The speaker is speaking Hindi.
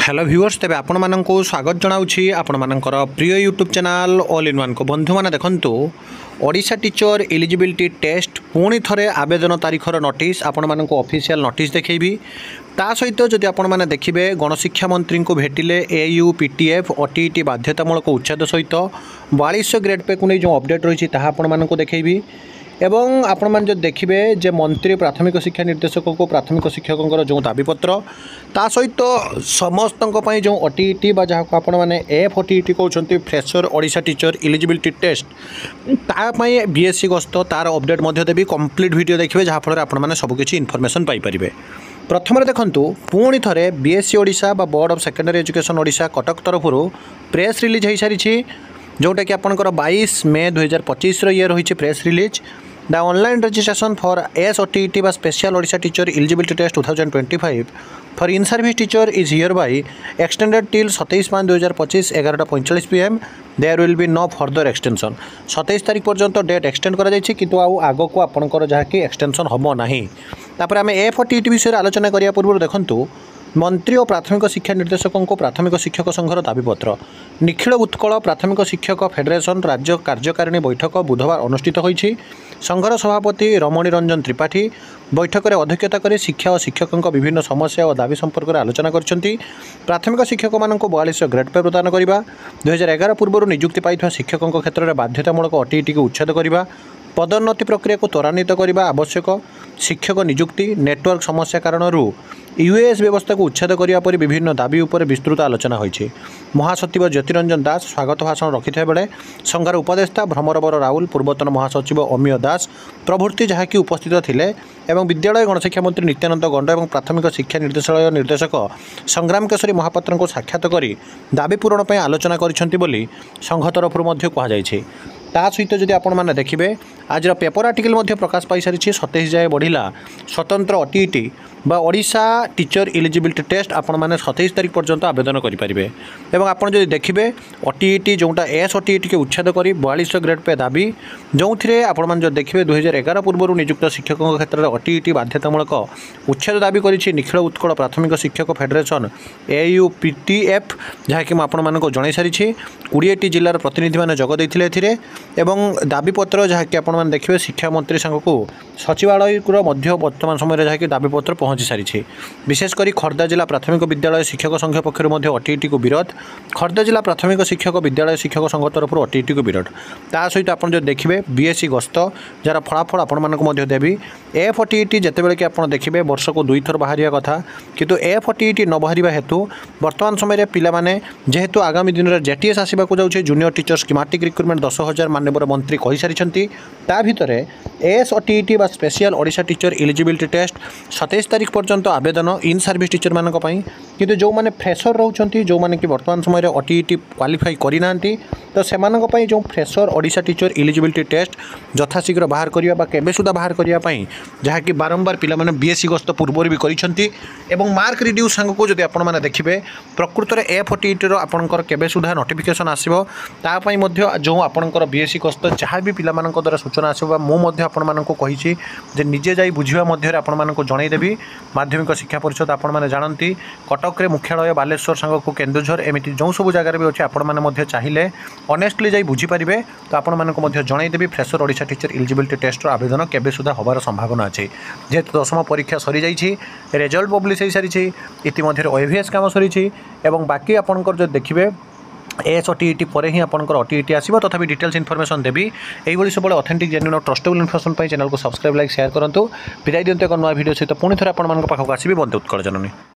हेलो व्यूअर्स तेज आपण मानक स्वागत जनाऊँगी आपण मानकर प्रिय YouTube channel all in one को बंधु मैंने देखंतु ओडिशा टीचर एलिजिबिलिटी टेस्ट पुणी थे आवेदन तारीखर नोटिस आपण मानक ऑफिशियल नोटिस देखी ता सहित जदि आपण मैंने देखिए गणशिक्षा मंत्री को भेटिले एयू पीटीएफ ओटीईटी बाध्यतामूलक उच्छेद सहित 4200 ग्रेड पे को नहीं जो अपडेट रही है आपण मानक देखी एवं आपण मैंने जो देखिए जे मंत्री प्राथमिक शिक्षा निर्देशक को प्राथमिक शिक्षकों जो दाबीपत्र ता सहित समस्त जो ओटीईटी जहाँ को आपण मैंने एफ ओटीईटी कहते fresher Odisha teacher eligibility test तापाई बीएससी गस्त तार अपडेट देवी कंप्लीट वीडियो देखिए जहाँफल आप सबकि इनफर्मेशन पाइपर। प्रथम देखंतु पुणी थे BSc Odisha board of secondary education Odisha Cuttack तरफ प्रेस रिलीज हो सारी जोटा कि आपंकर 22 मे 2025 ये रही press release the online registration for SOTET बा special Odisha teacher eligibility test 2025 for in service teacher is hereby extended till 27/5/2025 11:45 PM there will be no further extension 27 तारीख पर्यंत डेट एक्सटेंड कर किंतु आग को आपंकर जहाँकि एक्सटेंशन हम ना तापर आम एफओटीईटी विषय आलोचना करने पूर्व देखूँ मंत्री और प्राथमिक शिक्षा निर्देशकों को प्राथमिक शिक्षक संघर दाबीपत्र निखिल उत्कल प्राथमिक शिक्षक फेडरेशन राज्य कार्यकारिणी बैठक बुधवार अनुष्ठित होईछि। संघर सभापति रमणी रंजन त्रिपाठी बैठक में अध्यक्षता कर शिक्षा और शिक्षकों विभिन्न समस्या और दाबी संपर्क में आलोचना करछन्ति। प्राथमिक शिक्षक मानक 4200 ग्रेड पे प्रदान करवा 2011 पूर्व नियुक्ति पाई शिक्षकों क्षेत्र में बाध्यतामूलक ओटीईटी को उच्छेद करवा पदोन्नति प्रक्रिया को त्वरान्वित करने आवश्यक शिक्षक नियुक्ति नेटवर्क समस्या कारण यूएएस व्यवस्था को उच्छेद करने पर विभिन्न दाबी उपर विस्तृत आलोचना होईछि। महासचिव ज्योतिरंजन दास स्वागत भाषण रखिथे बेले संघर उपदेष्टा भ्रमरवर राउल पूर्वतन महासचिव अमीय दास प्रभृति जहाँकि उपस्थित थिले एवं विद्यालय गणशिक्षा मंत्री नित्यानंद गंड और प्राथमिक शिक्षा निर्देशालय निर्देशक संग्राम केशरी महापात्र को साक्षात कर दाबी पूरण पर आलोचना करिसेंति बोली संघ तरफ कहुଯାଇଛି। ता सहित जदि आपण मैंने देखिए आज पेपर आर्टिकल प्रकाश पाई सारी 27 जाए बढ़ला स्वतंत्र ओटीईटी बा ओडिशा टीचर एलिजिबिलिटी टेस्ट आपण मैंने 27 तारीख पर्यंत आवेदन करेंगे एवं आप देखिए ओटीईटी जोटा एस ओटीईटी के उच्छेद कर 4200 ग्रेड पे दाबी जो थे आपण जो देखिए 2011 पूर्व नियुक्त शिक्षकों क्षेत्र में ओटीईटी बाध्यतामूलक उच्छेद दाबी कर निखिल उत्कल प्राथमिक शिक्षक फेडरेशन एयू पीटीएफ जहाँकि आपको जन सारी 20टी जिलार प्रतिनिधि मैंने जगदेते एवं दाबीपत्र जहाँकि आप देखिए शिक्षा मंत्री संघ को सचिवालय वर्तमान समय जहाँकि दाबीपत्र पहुँची सारी विशेषकर खर्दा जिला प्राथमिक विद्यालय शिक्षक संघ पक्ष ओटीईटी को विरोध खर्दा जिला प्राथमिक शिक्षक विद्यालय शिक्षक संघ तरफ ओटीईटी को विरोध ता सहित आप देखिए बीएससी गस्त जार फलाफल आपण देवी एफ ओटीईटी जितेबाला कि आप देखिए वर्ष को 2 थर बाहर कथा किंतु एफ ओटीईटी न बाहर हेतु वर्तमान समय पिलाने जेहेतु आगामी दिन में जेटीएस आसवाक जाऊँचे जूनियर टीचर स्कीमेटिक रिक्रुटमेंट 10,000 माननीय मंत्री कही सारी ता भितर एस ओटीईटी बा special Odisha teacher eligibility test 27 तारीख पर्यंत आवेदन इन सर्विस टीचर मानक किंतु जो माने फ्रेशर रोचंती जो माने कि वर्तमान समय ओटीईटी क्वालिफाई करना तो से जो fresher Odisha teacher eligibility test यथाशीघ्र बाहर करने केबे सुधा बाहर करने जहाँकि बारंबार पिलाने बीएससी गस्त पूर्व भी करिसेंती एवं मार्क रिड्यूस सांग को जब आप देखिए प्रकृत में एफ ओटीईटी आपंकर केबे सुधा नोटिफिकेशन आसो तापाई जो आपंकर बीएससी गस्त जहाँ भी पिला द्वारा सूचना आसो मुझे आपको कही निजे जाई बुझा आपको जनईदेवी माध्यमिक शिक्षा परिषद आपने जानती कटक रे मुख्यालय बालेश्वर सांग को केन्दुझर एमती जो सब जगार भी अच्छे आपने चाहिए ऑनेस्टली जाई बुझीपारे तो आपको जनईदेवी फ्रेशर ओडिशा टीचर एलिजिबिलिटी टेस्टर आवेदन केबे सुधा होबार संभावना अच्छे जेहेतु 10वीं परीक्षा सरी जाइए रिजल्ट पब्लिश हो सारी इतिमध्य ओएवीएस काम सरी बाकी आपंकर जो देखिए एस ओटीईटी पर ही आपंकर ओटीईटी आसो तथा डिटेल्स इनफर्मेशन देवी यही सब ऑथेंटिक जेन्युइन और ट्रस्टेबल इनफर्मेशन चैनल को सब्सक्राइब लाइक शेयर करूँ विदाय दिंतु एक नया वीडियो सहित पुणी थे आपको आसबि बंदे उत्कल जननी।